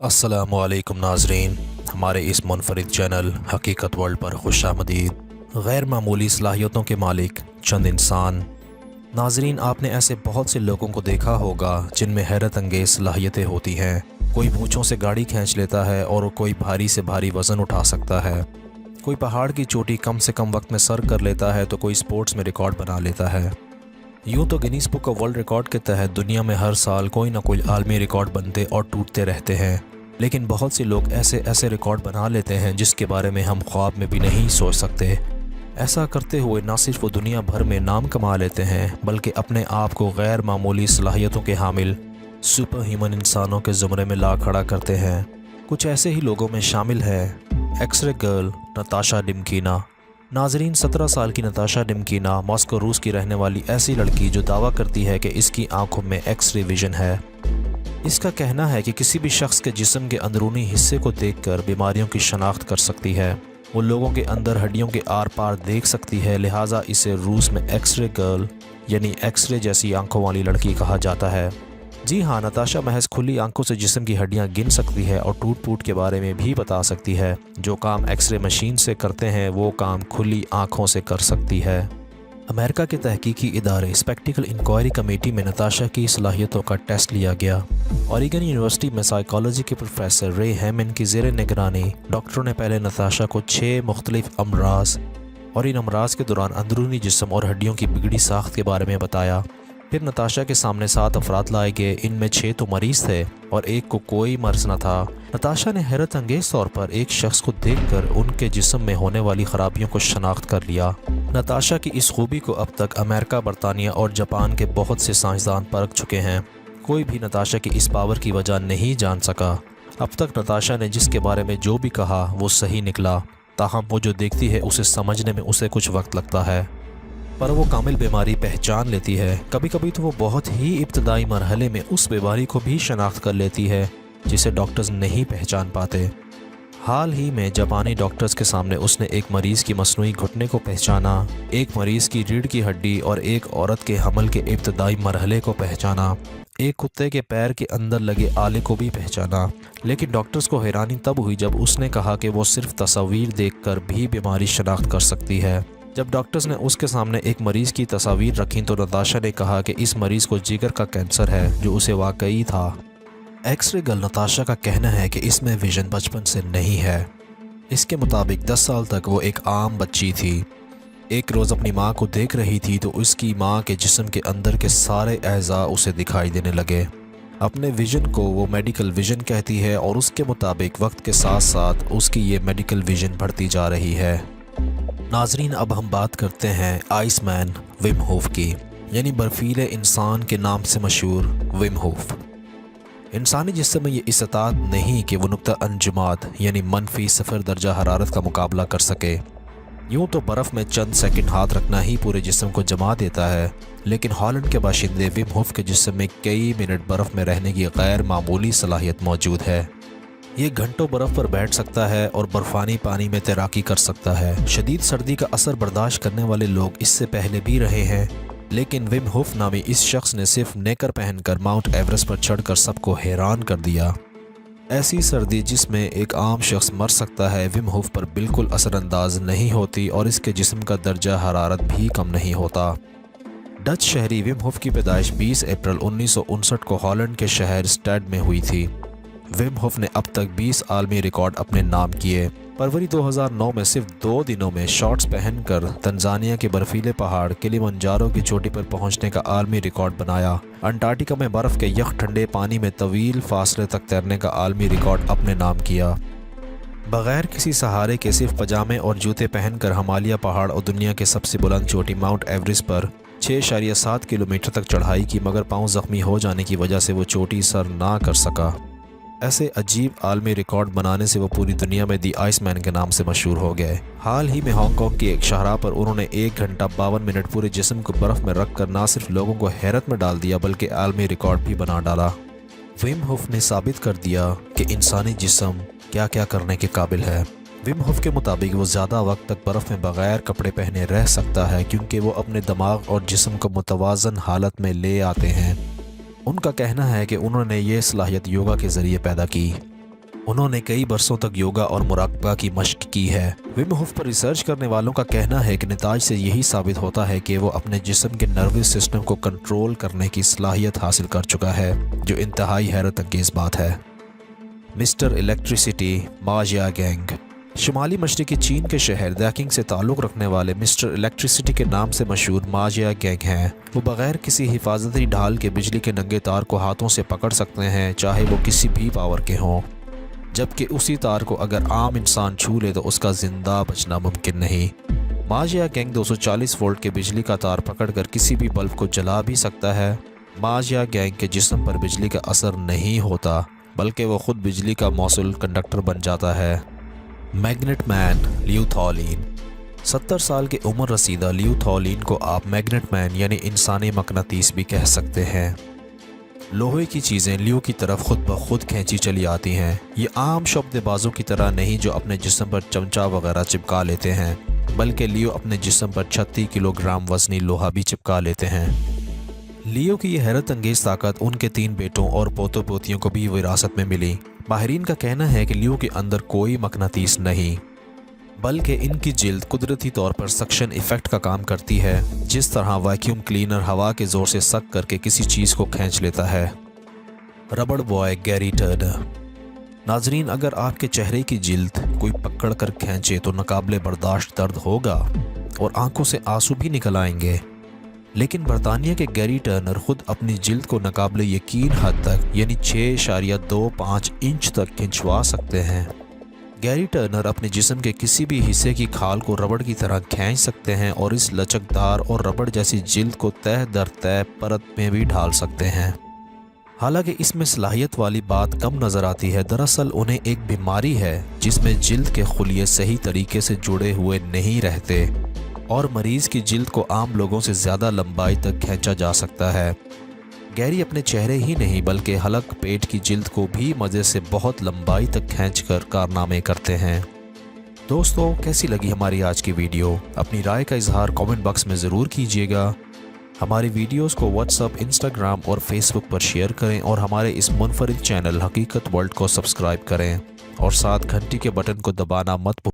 अस्सलाम वालेकुम नाजरीन, हमारे इस मुनफरिद चैनल हकीकत वर्ल्ड पर खुश आमदीद। गैर मामूली सलाहियतों के मालिक चंद इंसान। नाजरीन, आपने ऐसे बहुत से लोगों को देखा होगा जिनमें हैरत अंगेज़ सलाहियतें होती हैं। कोई मूंछों से गाड़ी खींच लेता है और कोई भारी से भारी वज़न उठा सकता है। कोई पहाड़ की चोटी कम से कम वक्त में सर कर लेता है तो कोई स्पोर्ट्स में रिकॉर्ड बना लेता है। यूँ तो Guinness book of world record के तहत दुनिया में हर साल कोई ना कोई आलमी रिकॉर्ड बनते और टूटते रहते हैं, लेकिन बहुत से लोग ऐसे ऐसे रिकॉर्ड बना लेते हैं जिसके बारे में हम ख्वाब में भी नहीं सोच सकते। ऐसा करते हुए न सिर्फ वो दुनिया भर में नाम कमा लेते हैं बल्कि अपने आप को गैर मामूली सलाहियतों के हामिल सुपर ह्यूमन इंसानों के ज़ुमरे में ला खड़ा करते हैं। कुछ ऐसे ही लोगों में शामिल है एक्सरे गर्ल नताशा डिमकीना। नाजरीन, 17 साल की नताशा डिमकीना मॉस्को रूस की रहने वाली ऐसी लड़की जो दावा करती है कि इसकी आंखों में एक्सरे विजन है। इसका कहना है कि किसी भी शख्स के जिस्म के अंदरूनी हिस्से को देखकर बीमारियों की शनाख्त कर सकती है। वो लोगों के अंदर हड्डियों के आर पार देख सकती है, लिहाजा इसे रूस में एक्सरे गर्ल यानी एक्सरे जैसी आंखों वाली लड़की कहा जाता है। जी हाँ, नताशा महज खुली आंखों से जिस्म की हड्डियां गिन सकती है और टूट फूट के बारे में भी बता सकती है। जो काम एक्सरे मशीन से करते हैं वो काम खुली आंखों से कर सकती है। अमेरिका के तहकीकी इदारे स्पेक्टिकल इंक्वायरी कमेटी में नताशा की सलाहियतों का टेस्ट लिया गया। ऑरिगन यूनिवर्सिटी में साइकोलॉजी के प्रोफेसर रे हैमन की ज़ेर निगरानी डॉक्टरों ने पहले नताशा को 6 मुख्तलिफ अमराज और इन अमराज के दौरान अंदरूनी जिस्म और हड्डियों की बिगड़ी साख्त के बारे में बताया। फिर नताशा के सामने 7 अफराद लाए गए। इनमें 6 तो मरीज़ थे और एक को कोई मर्ज न था। नताशा ने हैरत अंगेज़ तौर पर एक शख्स को देखकर उनके जिस्म में होने वाली ख़राबियों को शनाख्त कर लिया। नताशा की इस खूबी को अब तक अमेरिका, बरतानिया और जापान के बहुत से साइंसदान परख चुके हैं। कोई भी नताशा की इस पावर की वजह नहीं जान सका। अब तक नताशा ने जिसके बारे में जो भी कहा वो सही निकला, ताहम वो जो देखती है उसे समझने में उसे कुछ वक्त लगता है, पर वो कामिल बीमारी पहचान लेती है। कभी कभी तो वो बहुत ही इब्तदाई मरहले में उस बीमारी को भी शनाख्त कर लेती है जिसे डॉक्टर्स नहीं पहचान पाते। हाल ही में जापानी डॉक्टर्स के सामने उसने एक मरीज़ की मसनूई घुटने को पहचाना, एक मरीज़ की रीढ़ की हड्डी और एक औरत के हमल के इब्तदाई मरहले को पहचाना, एक कुत्ते के पैर के अंदर लगे आले को भी पहचाना। लेकिन डॉक्टर्स को हैरानी तब हुई जब उसने कहा कि वो सिर्फ तस्वीर देखकर भी बीमारी शनाख्त कर सकती है। जब डॉक्टर्स ने उसके सामने एक मरीज़ की तस्वीर रखी तो नताशा ने कहा कि इस मरीज़ को जिगर का कैंसर है, जो उसे वाकई था। एक्सरे गर्ल नताशा का कहना है कि इसमें विजन बचपन से नहीं है। इसके मुताबिक 10 साल तक वो एक आम बच्ची थी। एक रोज़ अपनी माँ को देख रही थी तो उसकी माँ के जिस्म के अंदर के सारे अज़ा उसे दिखाई देने लगे। अपने विजन को वो मेडिकल विजन कहती है और उसके मुताबिक वक्त के साथ साथ उसकी ये मेडिकल विजन बढ़ती जा रही है। नाजरीन, अब हम बात करते हैं आइसमैन विम होफ की, यानी बर्फीले इंसान के नाम से मशहूर विम होफ। इंसानी जिस्म में ये इस्तात नहीं कि वो नुक्ता अंजुमात यानी मनफी 0 दर्जा हरारत का मुकाबला कर सके। यूँ तो बर्फ़ में चंद सेकंड हाथ रखना ही पूरे जिस्म को जमा देता है, लेकिन हॉलैंड के बाशिंदे विम होफ के जिस्म में कई मिनट बर्फ़ में रहने की गैर मामूली सलाहियत मौजूद है। ये घंटों बर्फ़ पर बैठ सकता है और बर्फ़ानी पानी में तैराकी कर सकता है। शदीद सर्दी का असर बर्दाश्त करने वाले लोग इससे पहले भी रहे हैं, लेकिन विम होफ नामी इस शख्स ने सिर्फ नेकर पहनकर माउंट एवरेस्ट पर चढ़कर सबको हैरान कर दिया। ऐसी सर्दी जिसमें एक आम शख्स मर सकता है विम होफ पर बिल्कुल असरअंदाज नहीं होती और इसके जिस्म का दर्जा हरारत भी कम नहीं होता। डच शहरी विम होफ की पैदाइश 20 अप्रैल 1959 को हॉलैंड के शहर स्टेड में हुई थी। विम होफ ने अब तक 20 आलमी रिकॉर्ड अपने नाम किए। फरवरी 2009 में सिर्फ 2 दिनों में शॉर्ट्स पहनकर तंजानिया के बर्फीले पहाड़ किलिमंजारो की चोटी पर पहुंचने का आलमी रिकॉर्ड बनाया। अंटार्कटिका में बर्फ़ के यख ठंडे पानी में तवील फासले तक तैरने का आलमी रिकॉर्ड अपने नाम किया। बगैर किसी सहारे के सिर्फ पजामे और जूते पहनकर हिमालय पहाड़ और दुनिया के सबसे बुलंद चोटी माउंट एवरेस्ट पर 6.7 किलोमीटर तक चढ़ाई की, मगर पाँव ज़ख्मी हो जाने की वजह से वो चोटी सर ना कर सका। ऐसे अजीब आलमी रिकॉर्ड बनाने से वो पूरी दुनिया में दी आइसमैन के नाम से मशहूर हो गए। हाल ही में हांगकांग की एक शाहराह पर उन्होंने 1 घंटा 52 मिनट पूरे जिस्म को बर्फ़ में रखकर ना सिर्फ लोगों को हैरत में डाल दिया बल्कि आलमी रिकॉर्ड भी बना डाला। विम होफ ने साबित कर दिया कि इंसानी जिस्म क्या क्या करने के काबिल है। विम होफ के मुताबिक वो ज़्यादा वक्त तक बर्फ़ में बगैर कपड़े पहने रह सकता है क्योंकि वो अपने दिमाग और जिस्म को मुतवाज़न हालत में ले आते हैं। उनका कहना है कि उन्होंने ये सलाहियत योगा के ज़रिए पैदा की। उन्होंने कई बरसों तक योगा और मुराकबा की मशक की है। विम होफ पर रिसर्च करने वालों का कहना है कि नताज से यही साबित होता है कि वो अपने जिस्म के नर्वस सिस्टम को कंट्रोल करने की सलाहियत हासिल कर चुका है, जो इंतहाई हैरत अंगेज बात है। Mister electricity माजिया gang. शुमाली मशरकी चीन के शहर दैकिंग से ताल्लुक़ रखने वाले मिस्टर इलेक्ट्रिसिटी के नाम से मशहूर माजिया गैंग हैं। वो बग़ैर किसी हिफाजती ढाल के बिजली के नंगे तार को हाथों से पकड़ सकते हैं, चाहे वो किसी भी पावर के हों, जबकि उसी तार को अगर आम इंसान छू ले तो उसका ज़िंदा बचना मुमकिन नहीं। माजिया गैंग 240 वोल्ट के बिजली का तार पकड़कर किसी भी बल्ब को जला भी सकता है। माजिया गैंग के जिस्म पर बिजली का असर नहीं होता, बल्कि वो खुद बिजली का मौसूल कंडक्टर बन जाता है। Magnet man ल्यूथॉलिन। 70 साल की उम्र रसीदा ल्यूथॉलिन को आप मैग्नेट मैन यानी इंसानी मकनातीस भी कह सकते हैं। लोहे की चीज़ें ल्यू की तरफ खुद ब खुद खींची चली आती हैं। ये आम शब्दबाजों की तरह नहीं जो अपने जिस्म पर चमचा वगैरह चिपका लेते हैं, बल्कि लियो अपने जिस्म पर 36 किलोग्राम वजनी लोहा भी चिपका लेते हैं। लियो की यह हैरत अंगेज ताकत उनके 3 बेटों और पोतों पोतियों को भी विरासत में मिली। माहिरीन का कहना है कि लियो के अंदर कोई मकनातीस नहीं, बल्कि इनकी जिल्द कुदरती तौर पर सक्शन इफ़ेक्ट का काम करती है, जिस तरह वैक्यूम क्लीनर हवा के ज़ोर से सक करके किसी चीज़ को खींच लेता है। रबड़ बॉय गैरी टर्नर। नाजरीन, अगर आपके चेहरे की जिल्द कोई पकड़ कर खींचे तो नाकाबिले बर्दाश्त दर्द होगा और आंखों से आंसू भी निकल आएंगे, लेकिन बरतानिया के गैरी टर्नर खुद अपनी जिल्द को नाकाबिले यकीन हद तक यानी 6.25 इंच तक खिंचवा सकते हैं। गैरी टर्नर अपने जिस्म के किसी भी हिस्से की खाल को रबड़ की तरह खींच सकते हैं और इस लचकदार और रबड़ जैसी जिल्द को तह दर तह परत में भी ढाल सकते हैं। हालांकि इसमें सलाहियत वाली बात कम नज़र आती है। दरअसल उन्हें एक बीमारी है जिसमें जिल्द के खुलिये सही तरीके से जुड़े हुए नहीं रहते और मरीज़ की जिल्द को आम लोगों से ज़्यादा लंबाई तक खींचा जा सकता है। गैरी अपने चेहरे ही नहीं बल्कि हलक पेट की जिल्द को भी मज़े से बहुत लंबाई तक खींचकर कारनामे करते हैं। दोस्तों, कैसी लगी हमारी आज की वीडियो? अपनी राय का इजहार कमेंट बॉक्स में ज़रूर कीजिएगा। हमारी वीडियोस को व्हाट्सएप, इंस्टाग्राम और फेसबुक पर शेयर करें और हमारे इस मुनफरिद चैनल हकीकत वर्ल्ड को सब्सक्राइब करें और साथ घंटी के बटन को दबाना मत